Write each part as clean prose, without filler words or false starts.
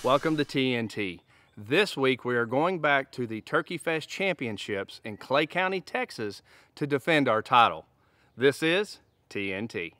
Welcome to TNT. This week we are going back to the Turkey Fest Championships in Clay County, Texas to defend our title. This is TNT.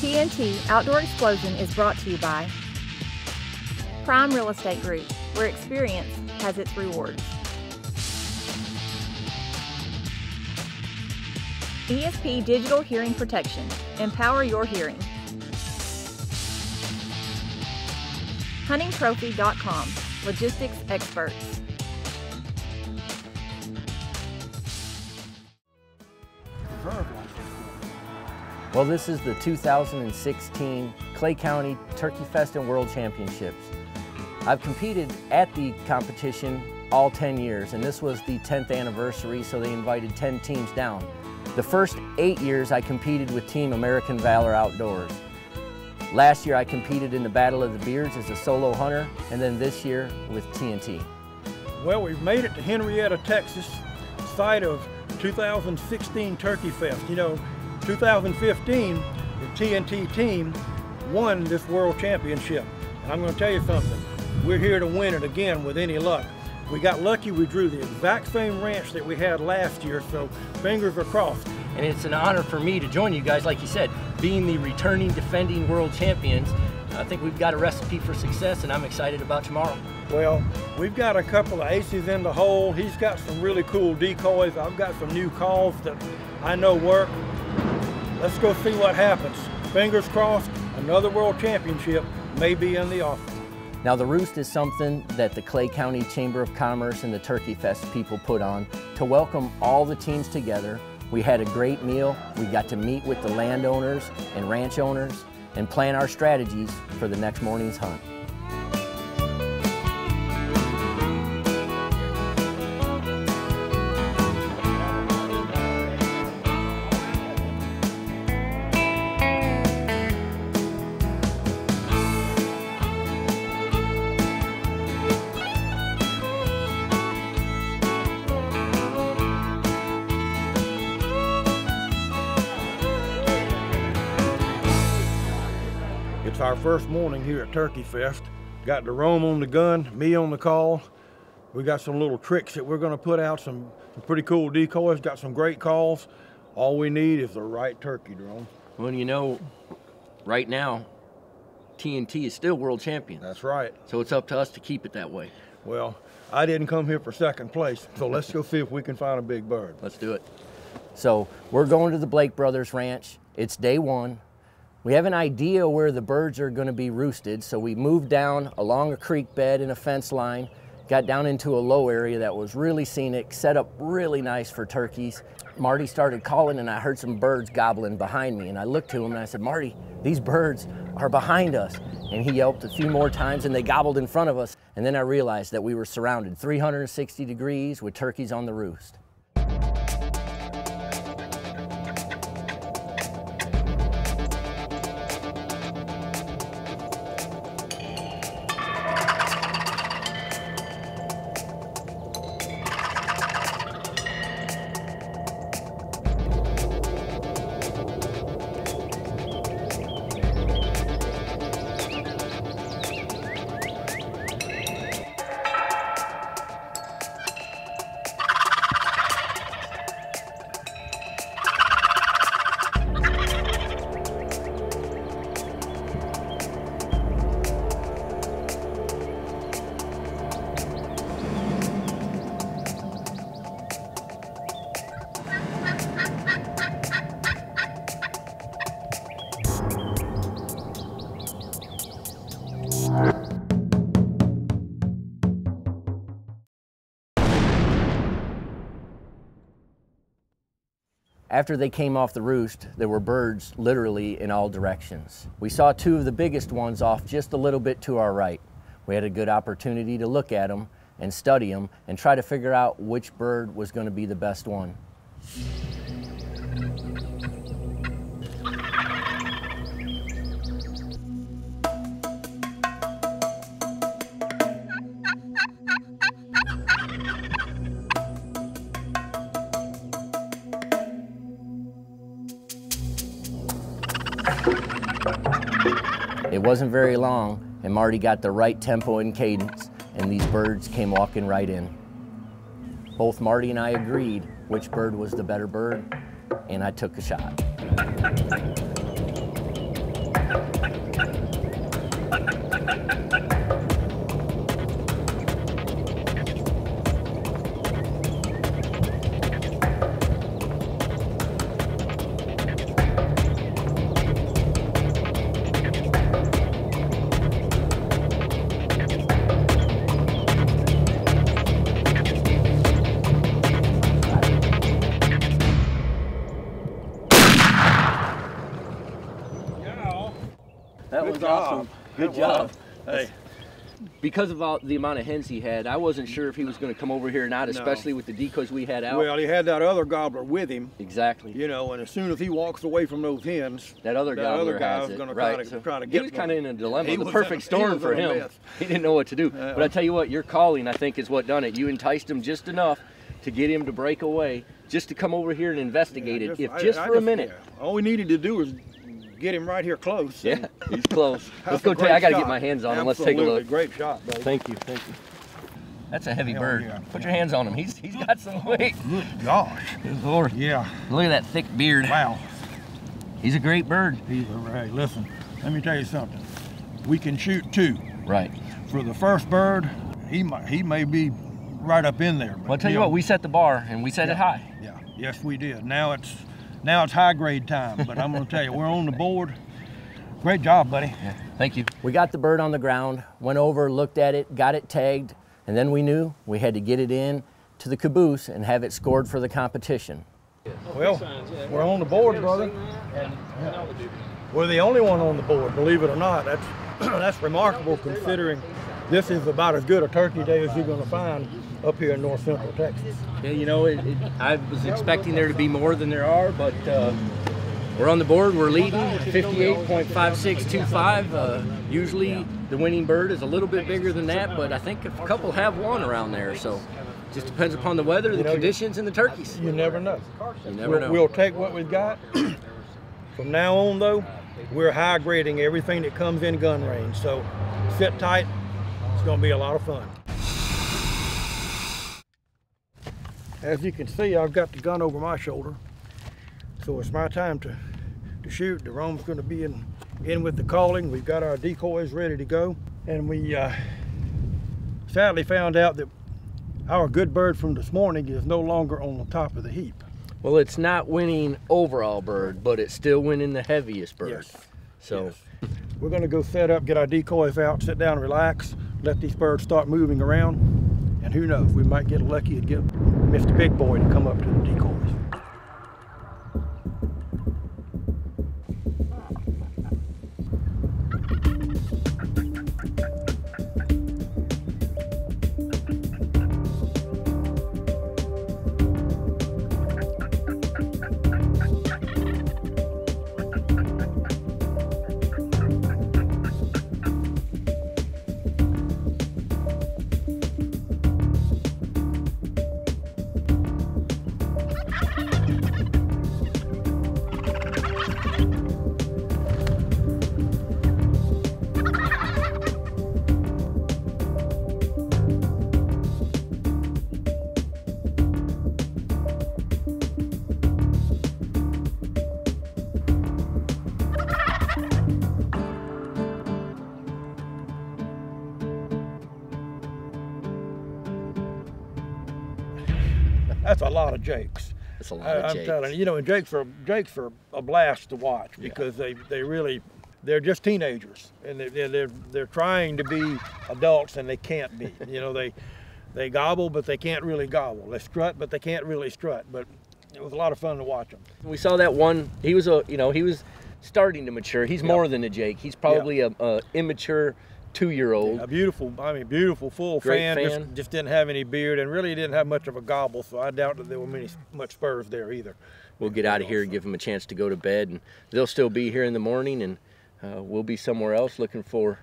TNT Outdoor Explosion is brought to you by Prime Real Estate Group, where experience has its rewards. ESP Digital Hearing Protection. Empower your hearing. HuntingTrophy.com. Logistics experts. Well, this is the 2016 Clay County Turkey Fest and World Championships. I've competed at the competition all 10 years, and this was the 10th anniversary, so they invited 10 teams down. The first 8 years I competed with Team American Valor Outdoors. Last year I competed in the Battle of the Beards as a solo hunter, and then this year with TNT. Well, we've made it to Henrietta, Texas, site of 2016 Turkey Fest. You know, 2015, the TNT team won this world championship. And I'm going to tell you something, we're here to win it again with any luck. We got lucky, we drew the exact same ranch that we had last year, so fingers are crossed. And it's an honor for me to join you guys, like you said, being the returning, defending world champions. I think we've got a recipe for success, and I'm excited about tomorrow. Well, we've got a couple of aces in the hole. He's got some really cool decoys. I've got some new calls that I know work. Let's go see what happens. Fingers crossed, another world championship may be in the offing. Now, the Roost is something that the Clay County Chamber of Commerce and the Turkey Fest people put on to welcome all the teams together. We had a great meal. We got to meet with the landowners and ranch owners and plan our strategies for the next morning's hunt. It's our first morning here at Turkey Fest. Got Jerome on the gun, me on the call. We got some little tricks that we're gonna put out, some pretty cool decoys, got some great calls. All we need is the right turkey, Jerome. Well, you know, right now, TNT is still world champion. That's right. So it's up to us to keep it that way. Well, I didn't come here for second place, so let's go see if we can find a big bird. Let's do it. So we're going to the Blake Brothers Ranch. It's day one. We have an idea where the birds are going to be roosted, so we moved down along a creek bed and a fence line, got down into a low area that was really scenic, set up really nice for turkeys. Marty started calling and I heard some birds gobbling behind me, and I looked to him and I said, "Marty, these birds are behind us." And he yelped a few more times and they gobbled in front of us. And then I realized that we were surrounded 360 degrees with turkeys on the roost. After they came off the roost, there were birds literally in all directions. We saw two of the biggest ones off just a little bit to our right. We had a good opportunity to look at them and study them and try to figure out which bird was going to be the best one. It wasn't very long, and Marty got the right tempo and cadence, and these birds came walking right in. Both Marty and I agreed which bird was the better bird, and I took a shot. That was awesome. Good job. Hey. Because of the amount of hens he had, I wasn't sure if he was going to come over here or not, especially with the decoys we had out. Well, he had that other gobbler with him. Exactly. You know, and as soon as he walks away from those hens, that other gobbler guy's has going to right. try to get He was kind of in a dilemma. He The was perfect storm for him. He didn't know what to do. But I tell you what, your calling, I think, is what done it. You enticed him just enough to get him to break away, just to come over here and investigate it, just for a minute. Yeah. All we needed to do was get him right here close. Yeah, he's close. Let's go take. I got to get my hands on him. Let's take a look. Great shot, buddy. Thank you, thank you. That's a heavy bird. Yeah. Put your hands on him. He's got some weight. Good gosh. Good Lord. Yeah. Look at that thick beard. Wow. He's a great bird. He's a hey, listen, let me tell you something. We can shoot two. Right. For the first bird, he may be right up in there. Well, I'll tell you what, we set the bar and we set it high. Yeah. Yes, we did. Now it's high grade time, but I'm going to tell you, we're on the board. Great job, buddy. Yeah, thank you. We got the bird on the ground, went over, looked at it, got it tagged, and then we knew we had to get it in to the caboose and have it scored for the competition. Well, we're on the board, brother. And we're the only one on the board, believe it or not. That's remarkable considering this is about as good a turkey day as you're going to find up here in north central Texas. Yeah, you know, I was expecting there to be more than there are, but we're on the board. We're leading 58.5625. Usually the winning bird is a little bit bigger than that, but I think a couple have won around there. So just depends upon the weather, the conditions, and the turkeys. You never know. You never know. We'll take what we've got. From now on, though, we're high grading everything that comes in gun range. So sit tight. It's going to be a lot of fun. As you can see, I've got the gun over my shoulder, so it's my time to shoot. Jerome's going to be in with the calling. We've got our decoys ready to go, and we sadly found out that our good bird from this morning is no longer on the top of the heap. Well, it's not winning overall bird, but it's still winning the heaviest bird. Yes. So yes. We're going to go set up, get our decoys out, sit down, relax, let these birds start moving around. And who knows, we might get lucky and get Mr. Big Boy to come up to the decoys. That's a lot of jakes. That's a lot of jakes. I'm telling you, you know, and jakes are a blast to watch because they're just teenagers and they're trying to be adults and they can't be. You know, they gobble but they can't really gobble. They strut but they can't really strut. But It was a lot of fun to watch him. We saw that one. He was he was starting to mature. He's more than a Jake. He's probably a immature 2-year-old. A beautiful, beautiful full fan. Just didn't have any beard and really didn't have much of a gobble, so I doubt that there were much spurs there either. We'll get out of here and give them a chance to go to bed, and they'll still be here in the morning, and we'll be somewhere else looking for,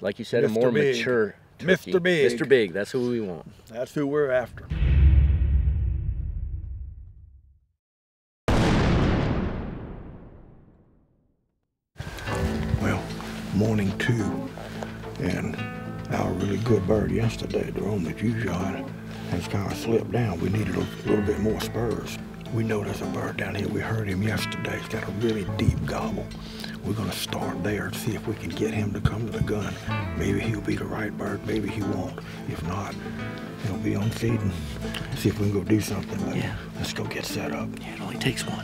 like you said, Mr. a more Big. mature turkey. Mr. Big. Mr. Big, that's who we want. That's who we're after. Well, morning 2, and our really good bird yesterday, the one that you shot, has kind of slipped down. We needed a little bit more spurs. We know there's a bird down here. We heard him yesterday. He's got a really deep gobble. We're gonna start there and see if we can get him to come to the gun. Maybe he'll be the right bird, maybe he won't. If not, he'll be on feed and see if we can go do something. But yeah, let's go get set up. Yeah, it only takes one.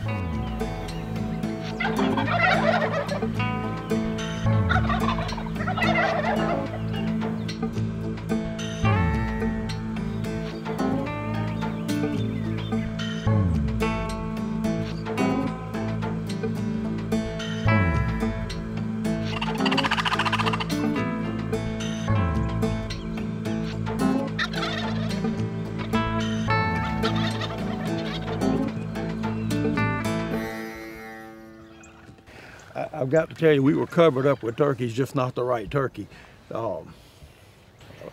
I've got to tell you, we were covered up with turkeys, just not the right turkey. I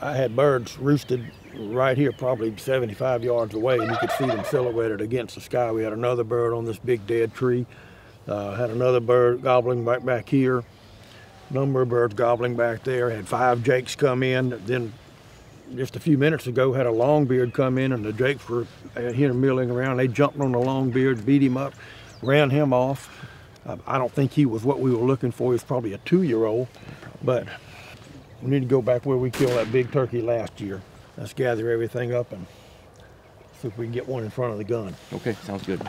had birds roosted right here, probably 75 yards away, and you could see them silhouetted against the sky. We had another bird on this big dead tree. Had another bird gobbling right back here. Number of birds gobbling back there. Had 5 jakes come in. Then just a few minutes ago, had a longbeard come in, and the jakes were here milling around. They jumped on the longbeard, beat him up, ran him off. I don't think he was what we were looking for. He was probably a 2-year-old, but we need to go back where we killed that big turkey last year. Let's gather everything up and see if we can get one in front of the gun. Okay, sounds good.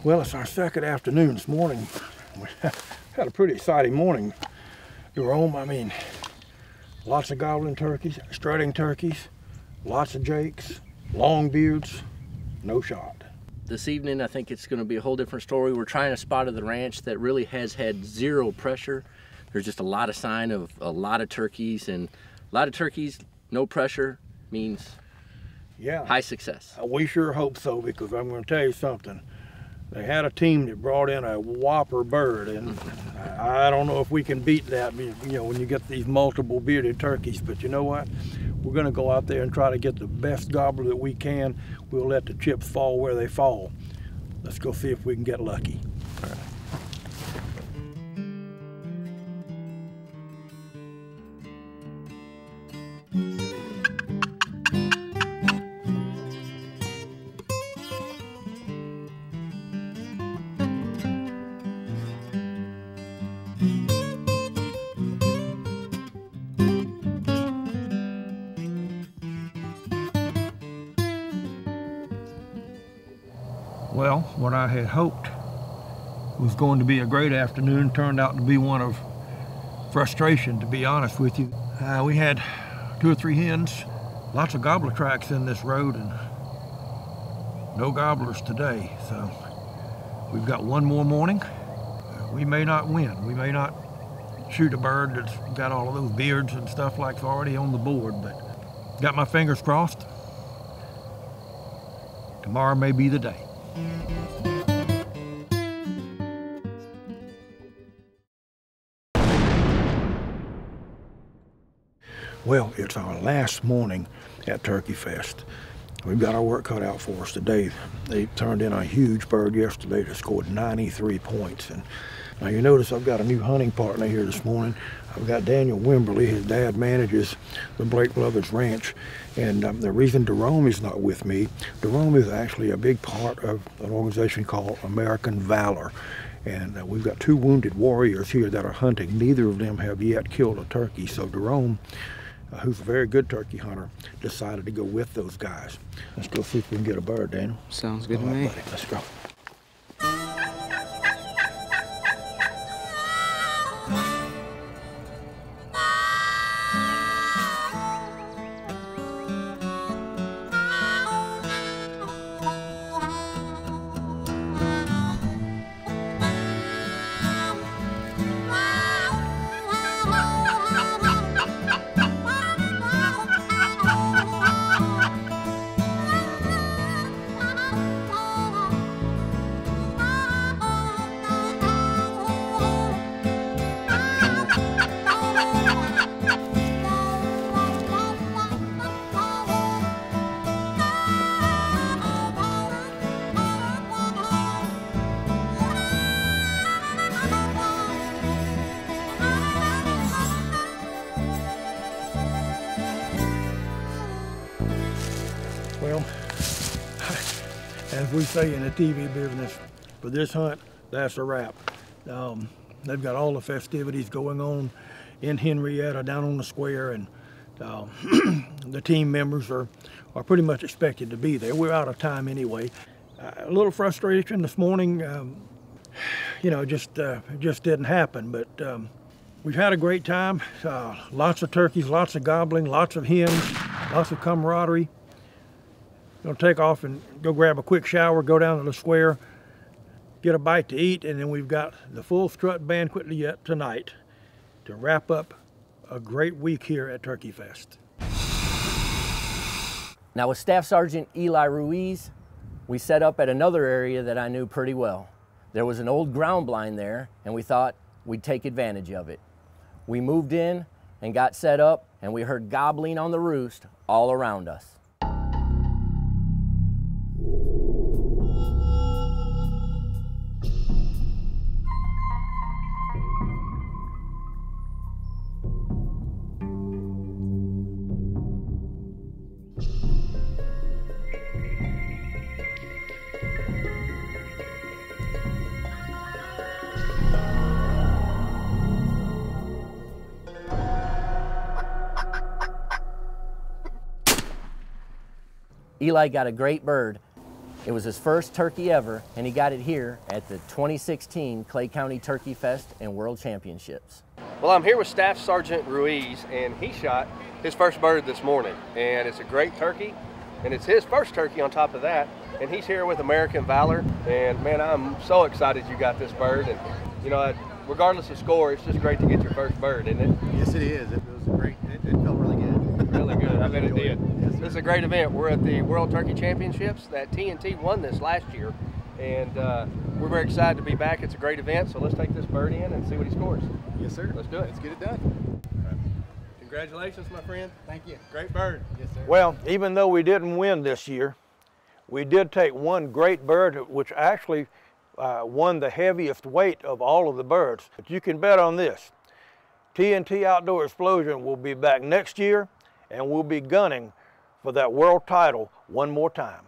Well, it's our second afternoon this morning. We had a pretty exciting morning, Jerome. I mean, lots of gobbling turkeys, strutting turkeys, lots of jakes, longbeards, no shot. This evening, I think it's going to be a whole different story. We're trying a spot of the ranch that really has had 0 pressure. There's just a lot of sign of a lot of turkeys, and a lot of turkeys, no pressure means high success. We sure hope so, because I'm going to tell you something. They had a team that brought in a whopper bird, and I don't know if we can beat that, you know, when you get these multiple bearded turkeys. But you know what? We're going to go out there and try to get the best gobbler that we can. We'll let the chips fall where they fall. Let's go see if we can get lucky. All right. Well, what I had hoped was going to be a great afternoon turned out to be one of frustration, to be honest with you. We had 2 or 3 hens, lots of gobbler tracks in this road, and no gobblers today. So we've got one more morning. We may not win. We may not shoot a bird that's got all of those beards and stuff like already on the board, but got my fingers crossed. Tomorrow may be the day. Well, it's our last morning at Turkey Fest. We've got our work cut out for us today. They turned in a huge bird yesterday that scored 93 points. And now you notice I've got a new hunting partner here this morning. I've got Daniel Wimberly. His dad manages the Blake Brothers Ranch. And the reason Jerome is not with me, Jerome is actually a big part of an organization called American Valor. And we've got 2 wounded warriors here that are hunting. Neither of them have yet killed a turkey. So Jerome, who's a very good turkey hunter, decided to go with those guys. Let's go see if we can get a bird, Daniel. Sounds good to me. Buddy, let's go. Well, as we say in the TV business, for this hunt, that's a wrap. They've got all the festivities going on in Henrietta, down on the square, and the team members are pretty much expected to be there. We're out of time anyway. A little frustration this morning, you know, it just didn't happen, but we've had a great time. Lots of turkeys, lots of gobbling, lots of hens, lots of camaraderie. Gonna take off and go grab a quick shower, go down to the square, get a bite to eat, and then we've got the full strut banquet yet tonight to wrap up a great week here at Turkey Fest. Now with Staff Sergeant Eli Ruiz, we set up at another area that I knew pretty well. There was an old ground blind there, and we thought we'd take advantage of it. We moved in and got set up, and we heard gobbling on the roost all around us. Eli got a great bird. It was his first turkey ever, and he got it here at the 2016 Clay County Turkey Fest and World Championships. Well, I'm here with Staff Sergeant Ruiz, and he shot his first bird this morning, and it's a great turkey, and it's his first turkey on top of that, and he's here with American Valor, and man, I'm so excited you got this bird, and you know, regardless of score, it's just great to get your first bird, isn't it? Yes, it is. It was great. It felt really good. Really good. I bet it did. Yes, this is a great event. We're at the World Turkey Championships. That TNT won this last year, and we're very excited to be back. It's a great event, so let's take this bird in and see what he scores. Yes, sir. Let's do it. Let's get it done. Congratulations, my friend. Thank you. Great bird. Yes, sir. Well, even though we didn't win this year, we did take one great bird, which actually won the heaviest weight of all of the birds. But you can bet on this. TNT Outdoor Explosion will be back next year, and we'll be gunning for that world title one more time.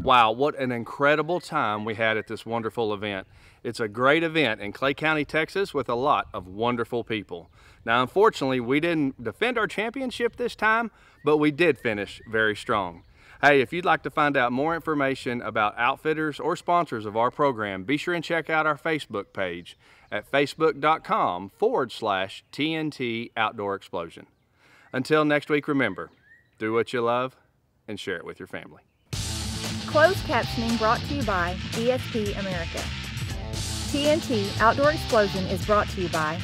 Wow, what an incredible time we had at this wonderful event. It's a great event in Clay County, Texas, with a lot of wonderful people. Now, unfortunately, we didn't defend our championship this time, but we did finish very strong. Hey, if you'd like to find out more information about outfitters or sponsors of our program, be sure and check out our Facebook page at facebook.com/TNT Outdoor Explosion. Until next week, remember, do what you love and share it with your family. Closed captioning brought to you by ESP America. TNT Outdoor Explosion is brought to you by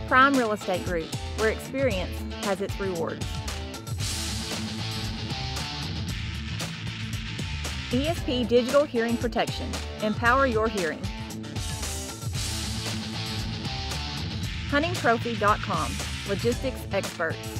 Prime Real Estate Group, where experience has its rewards. ESP Digital Hearing Protection. Empower your hearing. HuntingTrophy.com. Logistics experts.